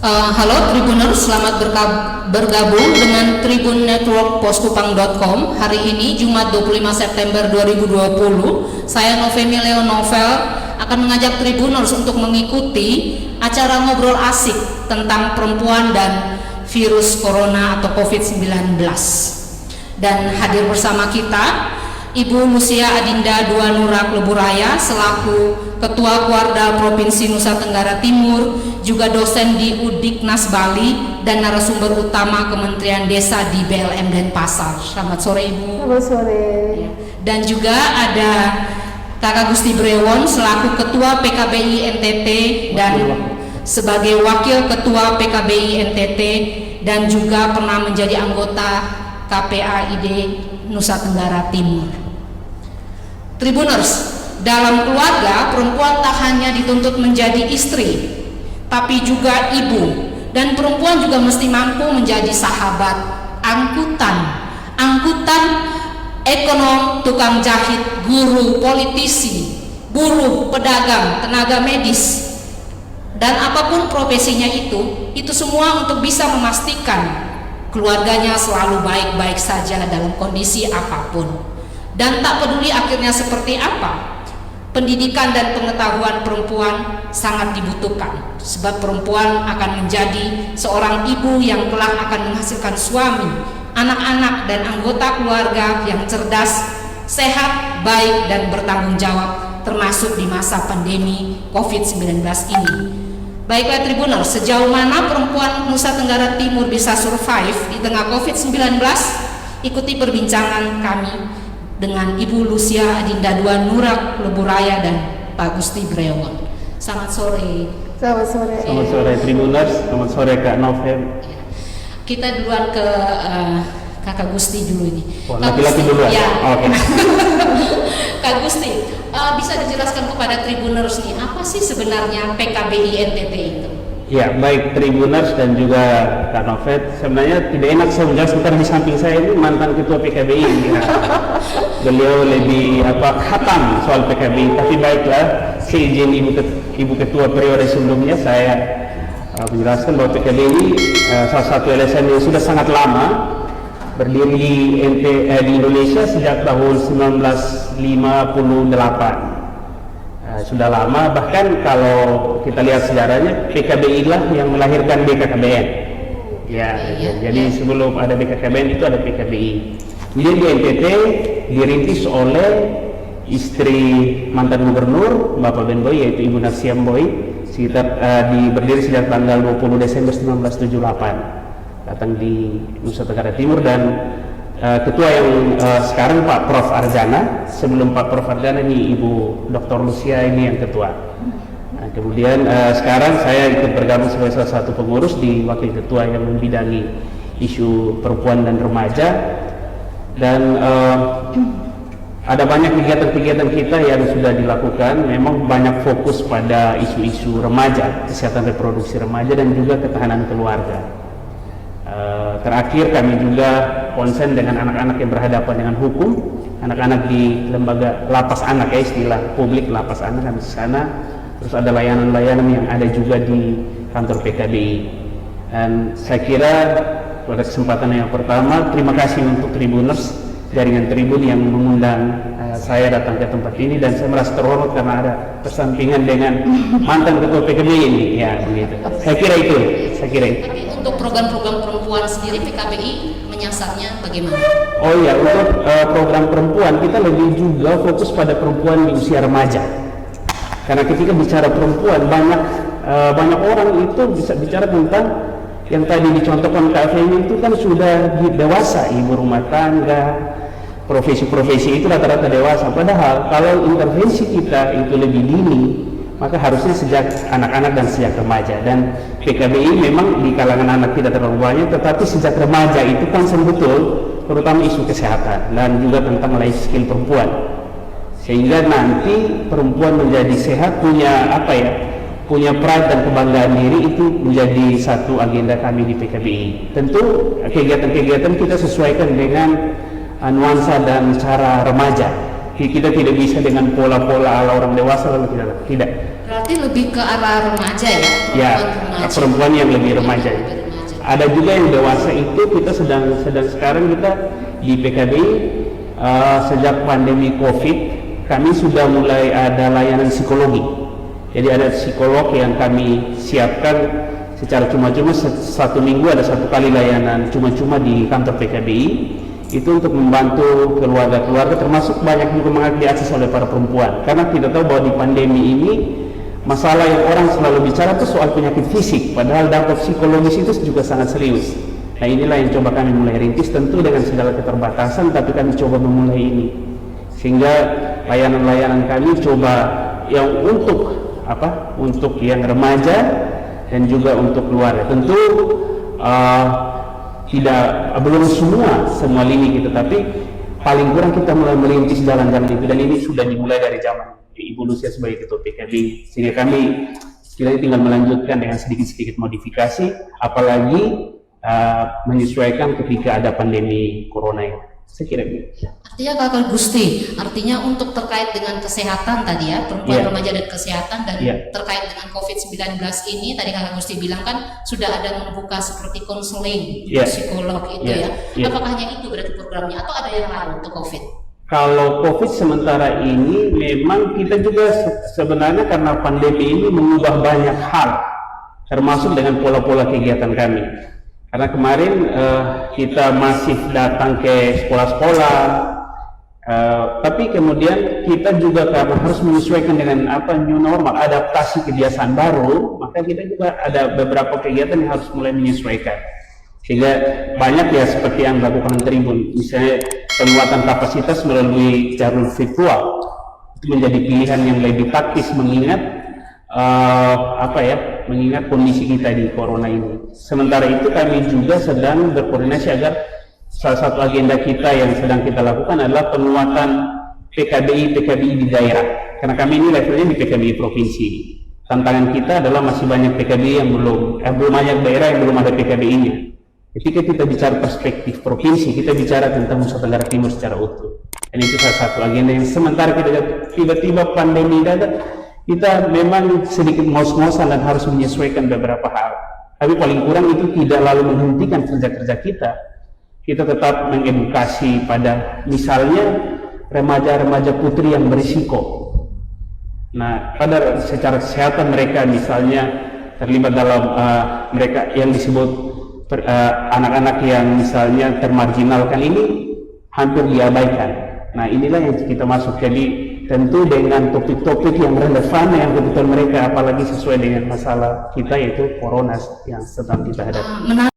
Halo Tribuners, selamat bergabung dengan Tribun Network Poskupang.com. Hari ini Jumat 25 September 2020, saya Novemi Leon Novel akan mengajak Tribuners untuk mengikuti acara ngobrol asik tentang perempuan dan virus corona atau COVID-19. Dan hadir bersama kita Ibu Lucia Adinda Dua Nurak Leburaya selaku Ketua Kuarda Provinsi Nusa Tenggara Timur, juga dosen di Udiknas Bali dan narasumber utama Kementerian Desa di BLM Denpasar. Selamat sore Ibu. Selamat sore. Dan juga ada Kakak Gusti Brewon selaku Ketua PKBI NTT dan sebagai Wakil Ketua PKBI NTT dan juga pernah menjadi anggota KPAID Nusa Tenggara Timur. Tribuners, dalam keluarga perempuan tak hanya dituntut menjadi istri, tapi juga ibu, dan perempuan juga mesti mampu menjadi sahabat, angkutan ekonom, tukang jahit, guru, politisi, buruh, pedagang, tenaga medis, dan apapun profesinya itu semua untuk bisa memastikan keluarganya selalu baik-baik saja dalam kondisi apapun. Dan tak peduli akhirnya seperti apa, pendidikan dan pengetahuan perempuan sangat dibutuhkan, sebab perempuan akan menjadi seorang ibu yang kelak akan menghasilkan suami, anak-anak dan anggota keluarga yang cerdas, sehat, baik dan bertanggung jawab, termasuk di masa pandemi COVID-19 ini. Baiklah Tribuners, sejauh mana perempuan Nusa Tenggara Timur bisa survive di tengah COVID-19? Ikuti perbincangan kami dengan Ibu Lucia Adinda Dua Nurak Leburaya dan Pak Gusti Brewon. Selamat sore. Selamat sore. Selamat sore Tribuners, selamat sore Kak Novel. Kita duluan ke Kakak Gusti dulu ini. Laki-laki duluan? Ya. Oke. Kak Gusti, bisa dijelaskan kepada Tribuners nih, apa sih sebenarnya PKBI NTT itu? Ya, baik Tribuners dan juga Kak Novel. Sebenarnya tidak enak saya menjelaskan karena di samping saya ini mantan ketua PKBI. Ya. Beliau lebih khatam soal PKBI, tapi baiklah, seizin Ibu Ketua periode sebelumnya saya menjelaskan bahwa PKBI salah satu LSM yang sudah sangat lama, berdiri di Indonesia sejak tahun 1958. Sudah lama, bahkan kalau kita lihat sejarahnya PKBI lah yang melahirkan BKKBN. Jadi sebelum ada BKKBN itu ada PKBI. Kemudian di NTT dirintis oleh istri mantan gubernur Bapak Ben Boy, yaitu Ibu Nasiam Boy, sekitar berdiri sejak tanggal 20 Desember 1978, datang di Nusa Tenggara Timur, dan ketua yang sekarang Pak Prof Arjana. Sebelum Pak Prof Arjana ini Ibu Dr. Lucia ini yang ketua. Nah, kemudian sekarang saya ikut bergabung sebagai salah satu pengurus di wakil ketua yang membidangi isu perempuan dan remaja, dan ada banyak kegiatan-kegiatan kita yang sudah dilakukan. Memang banyak fokus pada isu-isu remaja, kesehatan reproduksi remaja dan juga ketahanan keluarga. Terakhir kami juga konsen dengan anak-anak yang berhadapan dengan hukum, anak-anak di lembaga lapas anak, istilah publik lapas anak, kami di sana. Terus ada layanan-layanan yang ada juga di kantor PKBI. Dan saya kira pada kesempatan yang pertama, terima kasih untuk Tribuners, jaringan Tribun yang mengundang saya datang ke tempat ini, dan saya merasa terhormat karena ada persampingan dengan mantan ketua PKBI ini. Ya begitu. Saya kira itu. Tapi untuk program-program perempuan sendiri PKBI menyasarnya bagaimana? Oh iya, untuk program perempuan kita lebih juga fokus pada perempuan di usia remaja. Karena ketika bicara perempuan, banyak orang itu bisa bicara tentang yang tadi dicontohkan Kak Femi itu kan sudah dewasa, ibu rumah tangga, profesi-profesi itu rata-rata dewasa. Padahal kalau intervensi kita itu lebih dini, maka harusnya sejak anak-anak dan sejak remaja. Dan PKBI memang di kalangan anak tidak terlalu banyak, tetapi sejak remaja itu concern betul, terutama isu kesehatan dan juga tentang life skill perempuan, sehingga nanti perempuan menjadi sehat, punya pride dan kebanggaan diri, itu menjadi satu agenda kami di PKBI. Tentu kegiatan-kegiatan kita sesuaikan dengan nuansa dan cara remaja. Kita tidak bisa dengan pola-pola ala orang dewasa lalu tidak. Berarti lebih ke arah remaja ya? Ya, Remaja. perempuan yang lebih remaja. Ada juga yang dewasa itu kita sedang sekarang kita di PKBI sejak pandemi COVID kami sudah mulai ada layanan psikologi. Jadi ada psikolog yang kami siapkan secara cuma-cuma, satu minggu ada satu kali layanan cuma-cuma di kantor PKBI. Itu untuk membantu keluarga-keluarga, termasuk banyak juga diakses oleh para perempuan. Karena kita tahu bahwa di pandemi ini masalah yang orang selalu bicara itu soal penyakit fisik, padahal dampak psikologis itu juga sangat serius. Nah inilah yang coba kami mulai rintis, tentu dengan segala keterbatasan, tapi kami coba memulai ini. Sehingga layanan-layanan kami coba yang untuk yang remaja dan juga untuk keluarga. Tentu belum semua lini kita, tapi paling kurang kita mulai merintis jalan-jalan itu, dan ini sudah dimulai dari zaman Ibu Lucia sebagai ketua PKB, sehingga kami sekiranya tinggal melanjutkan dengan sedikit-sedikit modifikasi, apalagi menyesuaikan ketika ada pandemi corona ini. Saya kira begitu. Artinya Kakak Gusti, artinya untuk terkait dengan kesehatan tadi ya, perempuan remaja dan kesehatan, dan terkait dengan COVID-19 ini, tadi Kakak Gusti bilang kan sudah ada membuka seperti konseling, psikolog itu ya. Apakah hanya itu berarti programnya, atau ada yang lain untuk COVID? Kalau COVID sementara ini memang kita juga sebenarnya karena pandemi ini mengubah banyak hal, termasuk dengan pola-pola kegiatan kami. Karena kemarin kita masih datang ke sekolah-sekolah, tapi kemudian kita juga karena harus menyesuaikan dengan new normal, adaptasi kebiasaan baru, maka kita juga ada beberapa kegiatan yang harus mulai menyesuaikan. Sehingga banyak ya seperti yang dilakukan Tribun, misalnya penguatan kapasitas melalui jalur virtual, itu menjadi pilihan yang lebih taktis mengingat mengingat kondisi kita di corona ini. Sementara itu kami juga sedang berkoordinasi agar salah satu agenda kita yang sedang kita lakukan adalah penguatan PKBI di daerah, karena kami ini levelnya di PKBI provinsi. Tantangan kita adalah masih banyak PKBI yang belum banyak daerah yang belum ada PKBI-nya. Ketika kita bicara perspektif provinsi, kita bicara tentang Nusa Tenggara Timur secara utuh. Dan itu salah satu agenda yang sementara kita tiba-tiba pandemi datang, kita memang sedikit ngos-ngosan dan harus menyesuaikan beberapa hal. Tapi paling kurang itu tidak lalu menghentikan kerja-kerja kita. Kita tetap mengedukasi pada misalnya remaja-remaja putri yang berisiko. Nah, pada secara kesehatan mereka misalnya terlibat dalam mereka yang disebut anak-anak yang misalnya termarginalkan ini hampir diabaikan. Nah inilah yang kita masuk, jadi tentu dengan topik-topik yang relevan yang kebutuhan mereka, apalagi sesuai dengan masalah kita yaitu corona yang sedang kita hadapi.